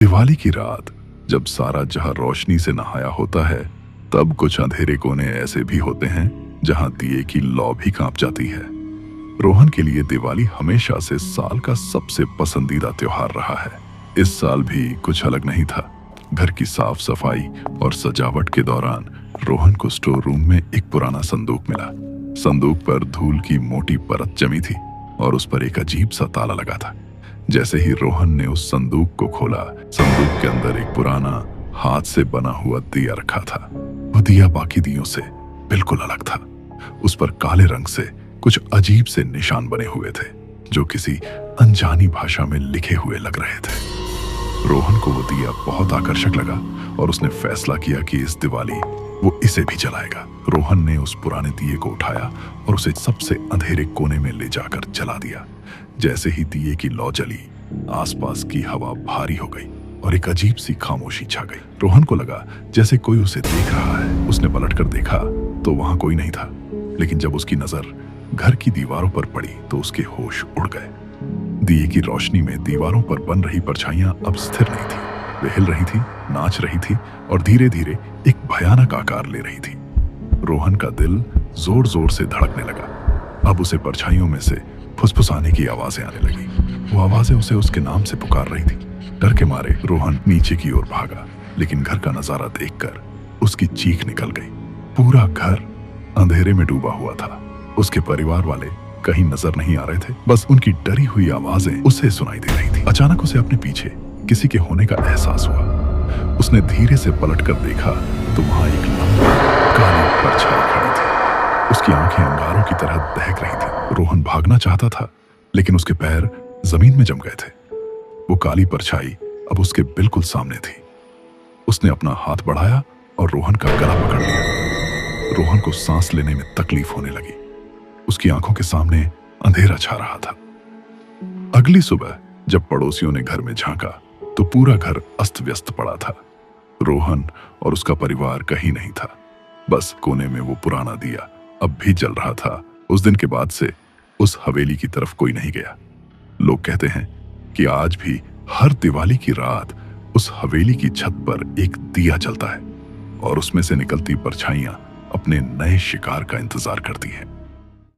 दिवाली की रात जब सारा जहां रोशनी से नहाया होता है, तब कुछ अंधेरे कोने ऐसे भी होते हैं जहां दिए की लौ भी कांप जाती है। रोहन के लिए दिवाली हमेशा से साल का सबसे पसंदीदा त्योहार रहा है। इस साल भी कुछ अलग नहीं था। घर की साफ सफाई और सजावट के दौरान रोहन को स्टोर रूम में एक पुराना संदूक मिला। संदूक पर धूल की मोटी परत जमी थी और उस पर एक अजीब सा ताला लगा था। जैसे ही रोहन ने उस संदूक को खोला, संदूक के अंदर एक पुराना हाथ से बना हुआ दिया रखा था। वो दिया बाकी दियों से बिल्कुल अलग था। उस पर काले रंग से कुछ अजीब से निशान बने हुए थे जो किसी अनजानी भाषा में लिखे हुए लग रहे थे। रोहन को वो दिया बहुत आकर्षक लगा और उसने फैसला किया कि इस दिवाली वो इसे भी जलाएगा। रोहन ने उस पुराने दिए को उठाया और उसे सबसे अंधेरे कोने में ले जाकर जला दिया। जैसे ही दिए की लौ जली, आसपास की हवा भारी हो गई और एक अजीब सी खामोशी छा गई। रोहन को लगा जैसे कोई उसे देख रहा है। उसने पलटकर देखा तो वहां कोई नहीं था, लेकिन जब उसकी नजर घर की दीवारों पर पड़ी तो उसके होश उड़ गए। दिए की रोशनी में दीवारों पर बन रही परछाइयां अब स्थिर नहीं थी। वे हिल रही थी, नाच रही थी और धीरे धीरे एक भयानक आकार ले रही थी। रोहन का दिल जोर जोर से धड़कने लगा। अब उसे परछाइयों में से फुसफुसाने की आवाजें आने लगी। वो आवाजें उसे उसके नाम से पुकार रही थी। डर के मारे रोहन नीचे की ओर भागा, लेकिन घर का नजारा देखकर उसकी चीख निकल गई। पूरा घर अंधेरे में डूबा हुआ था। उसके परिवार वाले कहीं नजर नहीं आ रहे थे, बस उनकी डरी हुई आवाजें उसे सुनाई दे रही थी। अचानक उसे अपने पीछे किसी के होने का एहसास हुआ। उसने धीरे से पलटकर देखा तो वहां एक लंबी काली परछाई खड़ी थी। उसकी आंखें अंगारों की तरह दहक रही थी। रोहन भागना चाहता था, लेकिन उसके पैर जमीन में जम गए थे। वो काली परछाई अब उसके बिल्कुल सामने थी। उसने अपना हाथ बढ़ाया और रोहन का गला पकड़ लिया। रोहन को सांस लेने में तकलीफ होने लगी। उसकी आंखों के सामने अंधेरा छा रहा था। अगली सुबह जब पड़ोसियों ने घर में झांका तो पूरा घर अस्त व्यस्त पड़ा था। रोहन और उसका परिवार कहीं नहीं था। बस कोने में वो पुराना दिया अब भी जल रहा था। उस दिन के बाद से उस हवेली की तरफ कोई नहीं गया। लोग कहते हैं कि आज भी हर दिवाली की रात उस हवेली की छत पर एक दिया जलता है और उसमें से निकलती परछाइयां अपने नए शिकार का इंतजार करती हैं।